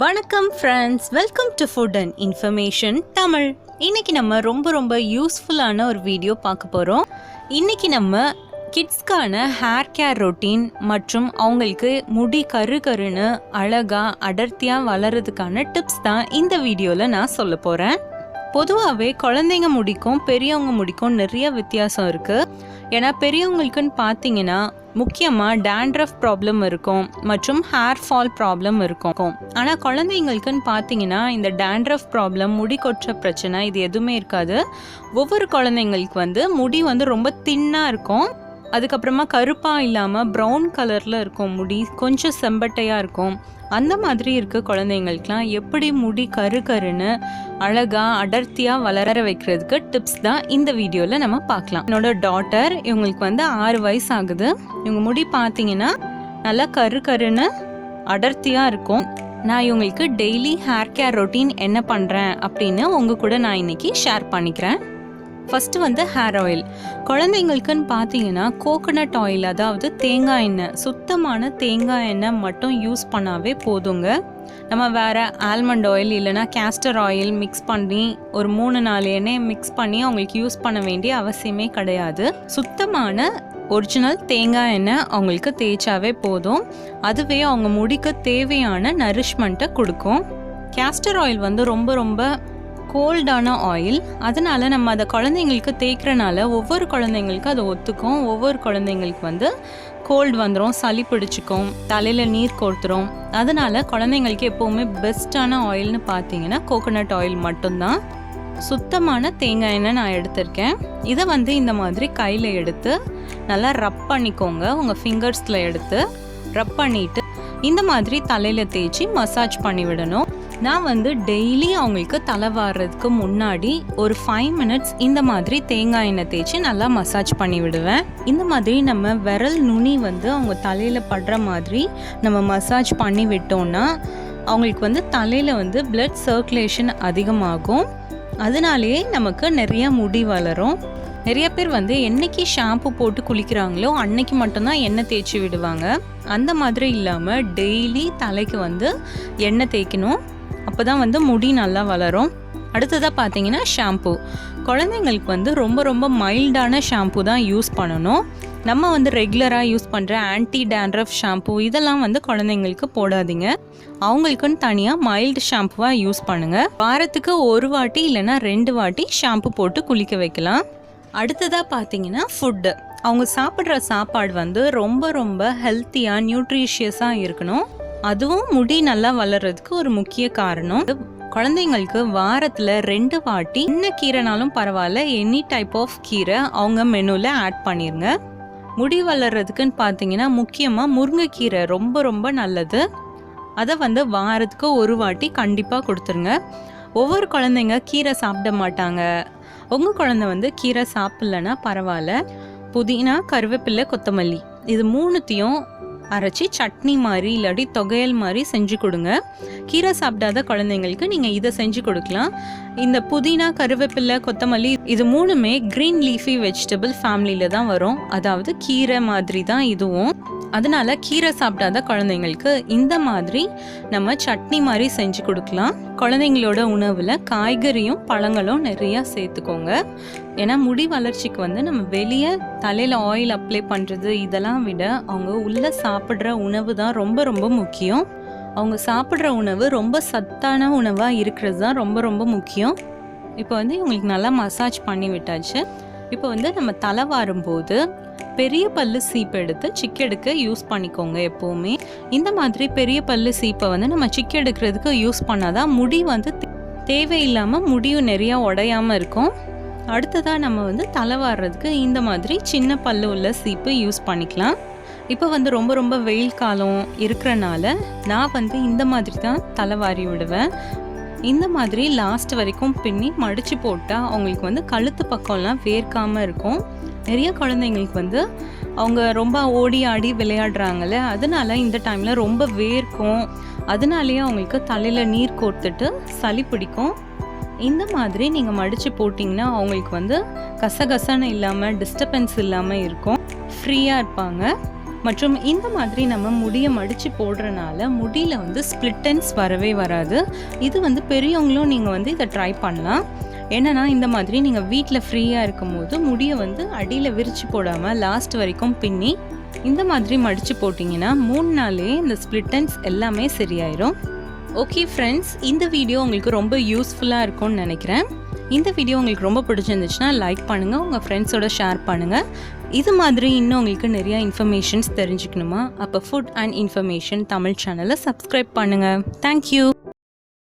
வணக்கம் friends, welcome to food and information Tamil. இன்னைக்கு நம்ம ரொம்ப யூஸ்ஃபுல்லான ஒரு வீடியோ பார்க்க போகிறோம். இன்னைக்கு நம்ம கிட்ஸ்க்கான ஹேர் கேர் ரொட்டீன் மற்றும் அவங்களுக்கு முடி கருன்னு அழகாக அடர்த்தியாக வளர்கிறதுக்கான டிப்ஸ் தான் இந்த வீடியோவில் நான் சொல்ல போகிறேன். பொதுவாகவே குழந்தைங்க முடிக்கும் பெரியவங்க முடிக்கும் நிறைய வித்தியாசம் இருக்குது. ஏன்னா பெரியவங்களுக்குன்னு பார்த்தீங்கன்னா முக்கியமாக டேண்ட்ரஃப் ப்ராப்ளம் இருக்கும் மற்றும் ஹேர் ஃபால் ப்ராப்ளம் இருக்கும். ஆனால் குழந்தைங்களுக்குன்னு பார்த்தீங்கன்னா இந்த டேண்ட்ரஃப் ப்ராப்ளம், முடி கொட்டுற பிரச்சனை இது எதுவுமே இருக்காது. ஒவ்வொரு குழந்தைங்களுக்கு முடி ரொம்ப தின்னாக இருக்கும். அதுக்கப்புறமா கருப்பாக இல்லாமல் ப்ரௌன் கலரில் இருக்கும் முடி, கொஞ்சம் செம்பட்டையாக இருக்கும். அந்த மாதிரி இருக்க குழந்தைங்களுக்குலாம் எப்படி முடி கருன்னு அழகாக அடர்த்தியாக வளர வைக்கிறதுக்கு டிப்ஸ் தான் இந்த வீடியோவில் நம்ம பார்க்கலாம். என்னோட டாட்டர், இவங்களுக்கு 6 வயசு ஆகுது. இவங்க முடி பார்த்தீங்கன்னா நல்லா கருன்னு அடர்த்தியாக இருக்கும். நான் இவங்களுக்கு டெய்லி ஹேர் கேர் ரொட்டீன் என்ன பண்ணுறேன் அப்படின்னு உங்கள் கூட நான் இன்னைக்கு ஷேர் பண்ணிக்கிறேன். First hair oil. குழந்தைங்களுக்குன்னு பார்த்தீங்கன்னா கோகோனட் ஆயில், அதாவது தேங்காய் எண்ணெய், சுத்தமான தேங்காய் எண்ணெய் மட்டும் யூஸ் பண்ணாவே போதுங்க. நம்ம வேறு ஆல்மண்ட் ஆயில் இல்லைனா கேஸ்டர் ஆயில் மிக்ஸ் பண்ணி ஒரு 3-4 எண்ணெய் மிக்ஸ் பண்ணி அவங்களுக்கு யூஸ் பண்ண வேண்டிய அவசியமே கிடையாது. சுத்தமான ஒரிஜினல் தேங்காய் எண்ணெய் அவங்களுக்கு தேய்ச்சாவே போதும். அதுவே அவங்க முடிக்க தேவையான நரிஷ்மெண்ட்டை கொடுக்கும். கேஸ்டர் ஆயில் ரொம்ப கோல்டான ஆயில். அதனால நம்ம அதை குழந்தைங்களுக்கு தேய்க்கிறனால ஒவ்வொரு குழந்தைங்களுக்கு அது ஒத்துக்கும். ஒவ்வொரு குழந்தைங்களுக்கு கோல்டு வந்துடும், சளி பிடிச்சிக்கும், தலையில் நீர் கோர்த்துரும். அதனால குழந்தைங்களுக்கு எப்போவுமே பெஸ்ட்டான ஆயில்னு பார்த்தீங்கன்னா கோகோனட் ஆயில் மட்டும்தான். சுத்தமான தேங்காய் எண்ணெய் நான் எடுத்திருக்கேன். இதை இந்த மாதிரி கையில் எடுத்து நல்லா ரப் பண்ணிக்கோங்க. உங்கள் ஃபிங்கர்ஸில் எடுத்து ரப் பண்ணிவிட்டு இந்த மாதிரி தலையில் தேய்ச்சி மசாஜ் பண்ணி விடணும். நான் டெய்லி அவங்களுக்கு தலை வாடுறதுக்கு முன்னாடி ஒரு 5 மினிட்ஸ் இந்த மாதிரி தேங்காய் எண்ணெய் தேய்ச்சி நல்லா மசாஜ் பண்ணி விடுவேன். இந்த மாதிரி நம்ம விரல் நுனி அவங்க தலையில் படுற மாதிரி நம்ம மசாஜ் பண்ணி விட்டோம்னா அவங்களுக்கு தலையில் பிளட் சர்க்குலேஷன் அதிகமாகும். அதனாலேயே நமக்கு நிறைய முடி வளரும். நிறைய பேர் என்னைக்கு ஷாம்பு போட்டு குளிக்கிறாங்களோ அன்னைக்கு மட்டும்தான் எண்ணெய் தேய்ச்சி விடுவாங்க. அந்த மாதிரி இல்லாமல் டெய்லி தலைக்கு எண்ணெய் தேய்க்கணும். அப்போ தான் முடி நல்லா வளரும். அடுத்ததாக பார்த்தீங்கன்னா ஷாம்பு. குழந்தைங்களுக்கு ரொம்ப மைல்டான ஷாம்பு தான் யூஸ் பண்ணணும். நம்ம ரெகுலராக யூஸ் பண்ணுற ஆன்டி டேண்ட்ரஃப் ஷாம்பு இதெல்லாம் குழந்தைங்களுக்கு போடாதீங்க. அவங்களுக்குன்னு தனியாக மைல்டு ஷாம்புவாக யூஸ் பண்ணுங்கள். வாரத்துக்கு 1 வாட்டி இல்லைன்னா 2 வாட்டி ஷாம்பு போட்டு குளிக்க வைக்கலாம். அடுத்ததாக பார்த்தீங்கன்னா ஃபுட்டு. அவங்க சாப்பிட்ற சாப்பாடு ரொம்ப ஹெல்த்தியாக நியூட்ரிஷியஸாக இருக்கணும். அதுவும் முடி நல்லா வளர்கிறதுக்கு ஒரு முக்கிய காரணம். குழந்தைங்களுக்கு வாரத்தில் 2 வாட்டி என்ன கீரைனாலும் பரவாயில்ல, எனி டைப் ஆஃப் கீரை அவங்க மெனுவில் ஆட் பண்ணிடுங்க. முடி வளர்கிறதுக்குன்னு பார்த்தீங்கன்னா முக்கியமாக முருங்கைக்கீரை ரொம்ப நல்லது. அதை வாரத்துக்கு 1 வாட்டி கண்டிப்பாக கொடுத்துருங்க. ஒவ்வொரு குழந்தைங்க கீரை சாப்பிட மாட்டாங்க. உங்கள் குழந்தை கீரை சாப்பிட்லன்னா பரவாயில்ல, புதினா, கருவேப்பிலை, கொத்தமல்லி இது 3த்தையும் அரைச்சி சட்னி மாதிரி இல்லாட்டி தொகையல் மாதிரி செஞ்சு கொடுங்க. கீரை சாப்பிடாத குழந்தைங்களுக்கு நீங்கள் இதை செஞ்சு கொடுக்கலாம். இந்த புதினா, கருவேப்பிலை, கொத்தமல்லி இது 3மே க்ரீன் லீஃபி வெஜிடபிள் ஃபேமிலியில் தான் வரும். அதாவது கீரை மாதிரி தான் இதுவும். அதனால கீரை சாப்பிடாத குழந்தைங்களுக்கு இந்த மாதிரி நம்ம சட்னி மாதிரி செஞ்சு கொடுக்கலாம். குழந்தைங்களோட உணவில் காய்கறியும் பழங்களும் நிறையா சேர்த்துக்கோங்க. ஏன்னா முடி வளர்ச்சிக்கு நம்ம வெளியே தலையில் ஆயில் அப்ளை பண்ணுறது இதெல்லாம் விட அவங்க உள்ளே சாப்பிட்ற உணவு தான் ரொம்ப முக்கியம். அவங்க சாப்பிட்ற உணவு ரொம்ப சத்தான உணவாக இருக்கிறது தான் ரொம்ப முக்கியம். இப்போ இவங்களுக்கு நல்லா மசாஜ் பண்ணி விட்டாச்சு. இப்போ நம்ம தலை வாரும்போது பெரிய பல்லு சீப்பை எடுத்து சிக்கெடுக்க யூஸ் பண்ணிக்கோங்க. எப்போவுமே இந்த மாதிரி பெரிய பல்லு சீப்பை நம்ம சிக்கெடுக்கிறதுக்கு யூஸ் பண்ணாதான் முடி தேவையில்லாமல் முடியும் நிறையா உடையாமல் இருக்கும். அடுத்ததாக நம்ம தலை வாடுறதுக்கு இந்த மாதிரி சின்ன பல்லு உள்ள சீப்பு யூஸ் பண்ணிக்கலாம். இப்போ ரொம்ப வெயில் காலம் இருக்கிறனால நான் இந்த மாதிரி தான் தலை வாரி விடுவேன். இந்த மாதிரி லாஸ்ட் வரைக்கும் பின்னி மடித்து போட்டால் அவங்களுக்கு கழுத்து பக்கம்லாம் வேர்க்காமல் இருக்கும். நிறைய குழந்தைங்களுக்கு அவங்க ரொம்ப ஓடி ஆடி விளையாடுறாங்கல்ல, அதனால இந்த டைமில் ரொம்ப வேர்க்கும். அதனாலேயே அவங்களுக்கு தலையில் நீர் கோர்த்துட்டு சளி பிடிக்கும். இந்த மாதிரி நீங்கள் மடித்து போட்டிங்கன்னா அவங்களுக்கு கசகசன்னு இல்லாமல் டிஸ்டர்பன்ஸ் இல்லாமல் இருக்கும், ஃப்ரீயாக இருப்பாங்க. மற்றும் இந்த மாதிரி நம்ம முடியை மடித்து போடுறனால முடியில் வந்து ஸ்ப்ளிட் எண்ட்ஸ் வரவே வராது. இது வந்து பெரியவங்களும் நீங்கள் வந்து இதை ட்ரை பண்ணலாம். என்னென்னா இந்த மாதிரி நீங்கள் வீட்டில் ஃப்ரீயாக இருக்கும் போது முடியை வந்து அடியில் விரித்து போடாமல் லாஸ்ட் வரைக்கும் பின்னி இந்த மாதிரி மடித்து போட்டிங்கன்னா 3 நாளே இந்த ஸ்ப்ளிட் எண்ட்ஸ் எல்லாமே சரியாயிரும். ஓகே ஃப்ரெண்ட்ஸ், இந்த வீடியோ உங்களுக்கு ரொம்ப யூஸ்ஃபுல்லாக இருக்கும்னு நினைக்கிறேன். இந்த வீடியோ உங்களுக்கு ரொம்ப பிடிச்சிருந்துச்சுன்னா லைக் பண்ணுங்கள், உங்கள் ஃப்ரெண்ட்ஸோட ஷேர் பண்ணுங்கள். இது மாதிரி இன்னும் உங்களுக்கு நிறையா இன்ஃபர்மேஷன்ஸ் தெரிஞ்சுக்கணுமா? அப்போ ஃபுட் அண்ட் இன்ஃபர்மேஷன் தமிழ் சேனலை சப்ஸ்கிரைப் பண்ணுங்கள். தேங்க்யூ.